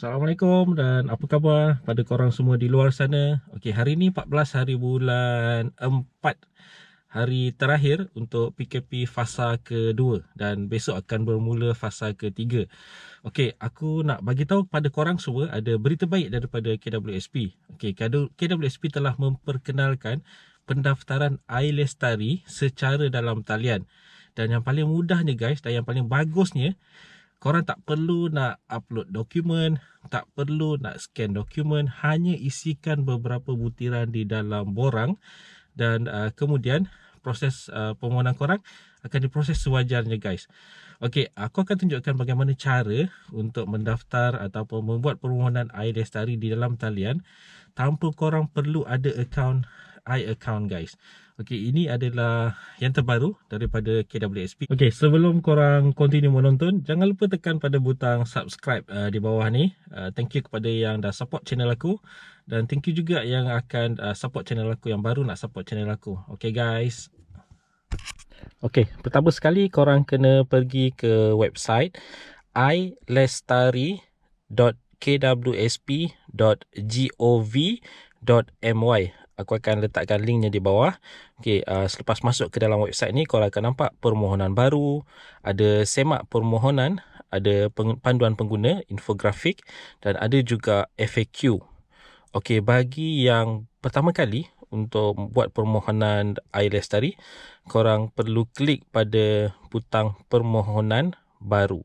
Assalamualaikum dan apa khabar pada korang semua di luar sana. Okey, hari ni 14 hari bulan 4, hari terakhir untuk PKP fasa kedua dan besok akan bermula fasa ketiga. Okey, aku nak bagi tahu kepada korang semua ada berita baik daripada KWSP. Okey, KWSP telah memperkenalkan pendaftaran iLestari secara dalam talian. Dan yang paling mudahnya guys dan yang paling bagusnya, korang tak perlu nak upload dokumen, tak perlu nak scan dokumen, hanya isikan beberapa butiran di dalam borang dan kemudian proses permohonan korang akan diproses sewajarnya guys. Okey, aku akan tunjukkan bagaimana cara untuk mendaftar ataupun membuat permohonan iLestari di dalam talian tanpa korang perlu ada iAccount guys. Okey, ini adalah yang terbaru daripada KWSP. Okey, sebelum korang continue menonton, jangan lupa tekan pada butang subscribe di bawah ni. Thank you kepada yang dah support channel aku dan thank you juga yang akan support channel aku, yang baru nak support channel aku. Okey guys. Okey, pertama sekali korang kena pergi ke website ilestari.kwsp.gov.my. Aku akan letakkan linknya di bawah. Okey, selepas masuk ke dalam website ni, korang akan nampak permohonan baru, ada semak permohonan, ada panduan pengguna, infografik dan ada juga FAQ. Okey, bagi yang pertama kali untuk buat permohonan iLestari, korang perlu klik pada butang permohonan baru.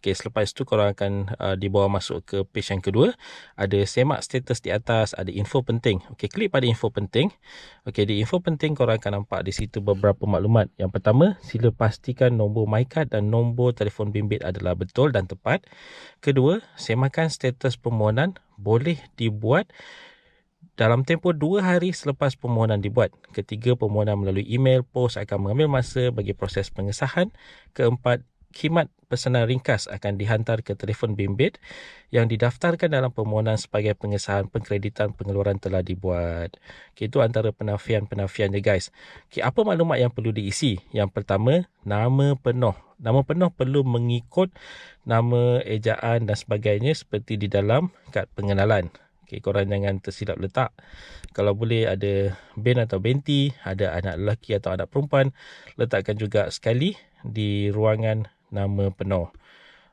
Okey, selepas itu korang akan dibawa masuk ke page yang kedua. Ada semak status di atas, ada info penting. Okey, klik pada info penting. Okey, di info penting korang akan nampak di situ beberapa maklumat. Yang pertama, sila pastikan nombor MyCard dan nombor telefon bimbit adalah betul dan tepat. Kedua, semakan status permohonan boleh dibuat dalam tempoh 2 hari selepas permohonan dibuat. Ketiga, permohonan melalui email, pos akan mengambil masa bagi proses pengesahan. Keempat, khidmat pesanan ringkas akan dihantar ke telefon bimbit yang didaftarkan dalam permohonan sebagai pengesahan pengkreditan pengeluaran telah dibuat. Okay, itu antara penafian-penafiannya guys. Okay, apa maklumat yang perlu diisi? Yang pertama, nama penuh. Nama penuh perlu mengikut nama, ejaan dan sebagainya seperti di dalam kad pengenalan. Okay, korang jangan tersilap letak. Kalau boleh ada bin atau binti, ada anak lelaki atau anak perempuan, letakkan juga sekali di ruangan nama penuh.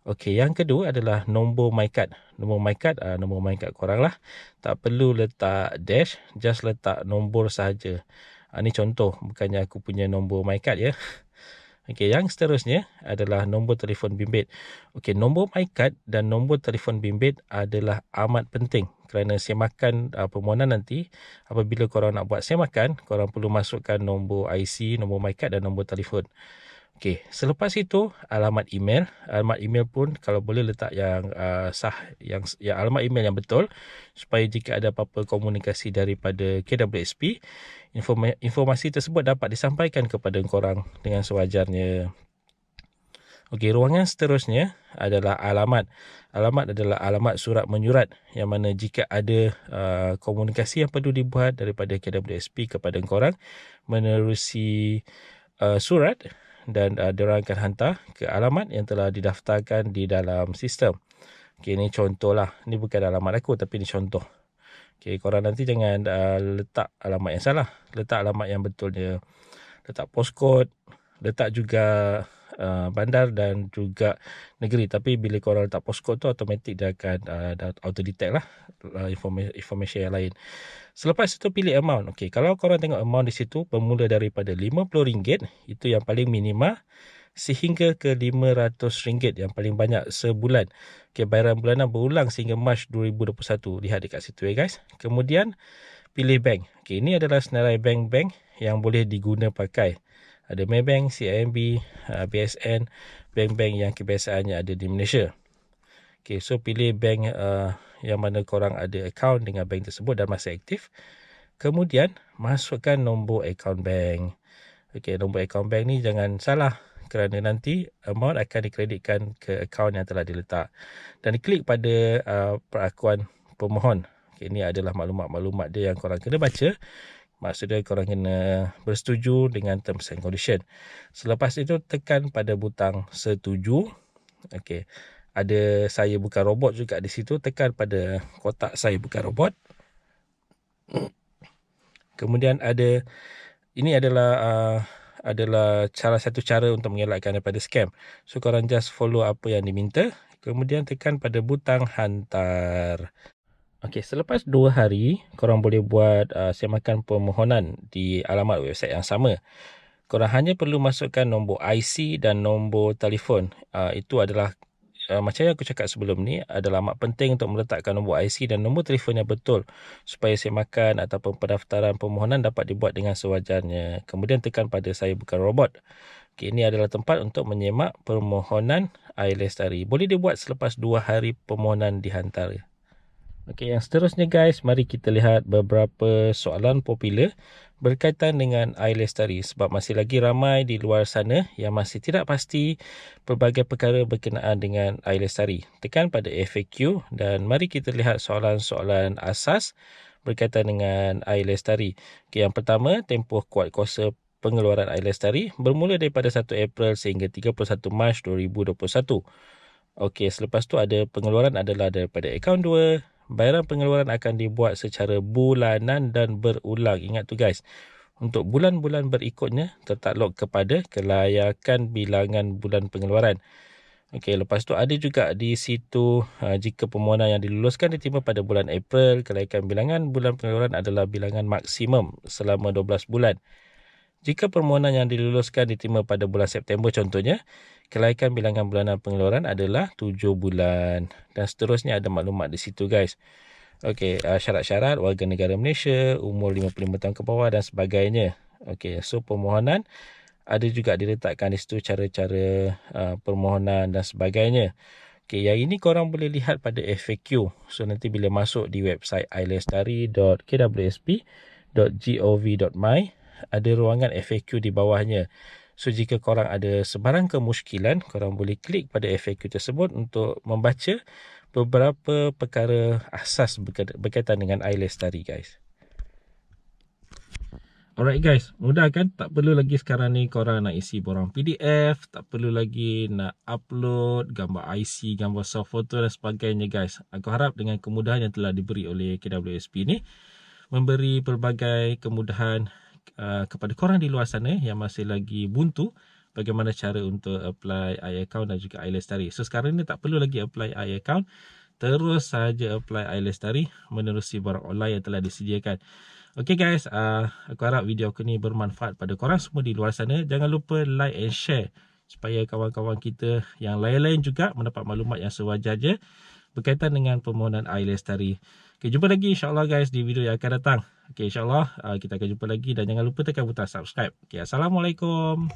Okey, yang kedua adalah nombor MyCard. Nombor MyCard korang lah. Tak perlu letak dash, just letak nombor sahaja. Ini contoh, bukannya aku punya nombor MyCard ya. Okey, yang seterusnya adalah nombor telefon bimbit. Okey, nombor MyCard dan nombor telefon bimbit adalah amat penting kerana semakan permohonan nanti. Apabila korang nak buat semakan, korang perlu masukkan nombor IC, nombor MyCard dan nombor telefon. Okey, selepas itu alamat email. Alamat email pun kalau boleh letak yang sah, yang alamat email yang betul supaya jika ada apa-apa komunikasi daripada KWSP, informasi tersebut dapat disampaikan kepada korang dengan sewajarnya. Okey, ruangan seterusnya adalah alamat. Alamat adalah alamat surat menyurat yang mana jika ada komunikasi yang perlu dibuat daripada KWSP kepada korang menerusi surat, dan diorang akan hantar ke alamat yang telah didaftarkan di dalam sistem. Okay, ini contoh lah. Ini bukan alamat aku tapi ini contoh. Okay, korang nanti jangan letak alamat yang salah. Letak alamat yang betulnya. Letak postcode. Letak juga bandar dan juga negeri. Tapi bila korang letak postcode tu, automatik dia akan auto detect lah information yang lain. Selepas itu pilih amount. Okey, kalau korang tengok amount di situ bermula daripada RM50, itu yang paling minima, sehingga ke RM500 yang paling banyak sebulan. Okey, bayaran bulanan berulang sehingga Mac 2021. Lihat dekat situ ya guys. Kemudian pilih bank. Okey, ini adalah senarai bank-bank yang boleh diguna pakai. Ada Maybank, CIMB, BSN, bank-bank yang kebiasaannya ada di Malaysia. Okay, so pilih bank yang mana korang ada account dengan bank tersebut dan masih aktif. Kemudian masukkan nombor account bank. Okay, nombor account bank ni jangan salah kerana nanti amount akan dikreditkan ke account yang telah diletak. Dan klik pada perakuan pemohon. Okay, ini adalah maklumat-maklumat dia yang korang kena baca. Maksudnya korang kena bersetuju dengan terms and condition. Selepas itu tekan pada butang setuju. Okey. Ada saya bukan robot juga di situ. Tekan pada kotak saya bukan robot. Kemudian ini adalah salah satu cara untuk mengelakkan daripada scam. So korang just follow apa yang diminta. Kemudian tekan pada butang hantar. Okey, selepas 2 hari, korang boleh buat semakan permohonan di alamat website yang sama. Korang hanya perlu masukkan nombor IC dan nombor telefon. Itu adalah macam yang aku cakap sebelum ni, adalah amat penting untuk meletakkan nombor IC dan nombor telefon yang betul supaya semakan ataupun pendaftaran permohonan dapat dibuat dengan sewajarnya. Kemudian tekan pada saya bukan robot. Okay, ini adalah tempat untuk menyemak permohonan Air Lestari. Boleh dibuat selepas 2 hari permohonan dihantar. Okey, yang seterusnya guys, mari kita lihat beberapa soalan popular berkaitan dengan Air Lestari sebab masih lagi ramai di luar sana yang masih tidak pasti pelbagai perkara berkenaan dengan Air Lestari. Tekan pada FAQ dan mari kita lihat soalan-soalan asas berkaitan dengan Air Lestari. Okey, yang pertama, tempoh kuat kuasa pengeluaran Air Lestari bermula daripada 1 April sehingga 31 Mac 2021. Okey, selepas tu ada pengeluaran adalah daripada akaun 2. Bayaran pengeluaran akan dibuat secara bulanan dan berulang. Ingat tu guys. Untuk bulan-bulan berikutnya tertakluk kepada kelayakan bilangan bulan pengeluaran. Okey, lepas tu ada juga di situ jika permohonan yang diluluskan diterima pada bulan April, kelayakan bilangan bulan pengeluaran adalah bilangan maksimum selama 12 bulan. Jika permohonan yang diluluskan diterima pada bulan September contohnya, kelayakan bilangan bulanan pengeluaran adalah 7 bulan. Dan seterusnya ada maklumat di situ guys. Okey, syarat-syarat warga negara Malaysia, umur 55 tahun ke bawah dan sebagainya. Okey, so permohonan ada juga diletakkan di situ cara-cara permohonan dan sebagainya. Okey, yang ini korang boleh lihat pada FAQ. So nanti bila masuk di website airlestari.kwsp.gov.my ada ruangan FAQ di bawahnya. So jika korang ada sebarang kemusykilan, korang boleh klik pada FAQ tersebut untuk membaca beberapa perkara asas berkaitan dengan Air Lestari guys. Alright guys, mudah kan? Tak perlu lagi sekarang ni korang nak isi borang PDF, tak perlu lagi nak upload gambar IC, gambar soft photo dan sebagainya guys. Aku harap dengan kemudahan yang telah diberi oleh KWSP ni memberi pelbagai kemudahan kepada korang di luar sana yang masih lagi buntu bagaimana cara untuk apply iAccount dan juga Air Lestari. So sekarang ni tak perlu lagi apply iAccount, terus saja apply Air Lestari menerusi barang online yang telah disediakan. Okay guys, aku harap video aku ni bermanfaat pada korang semua di luar sana. Jangan lupa like and share supaya kawan-kawan kita yang lain-lain juga mendapat maklumat yang sewajarnya berkaitan dengan permohonan Air Lestari. Okay, jumpa lagi insyaAllah guys di video yang akan datang. Okay, insyaAllah kita akan jumpa lagi dan jangan lupa tekan butang subscribe. Okay, Assalamualaikum.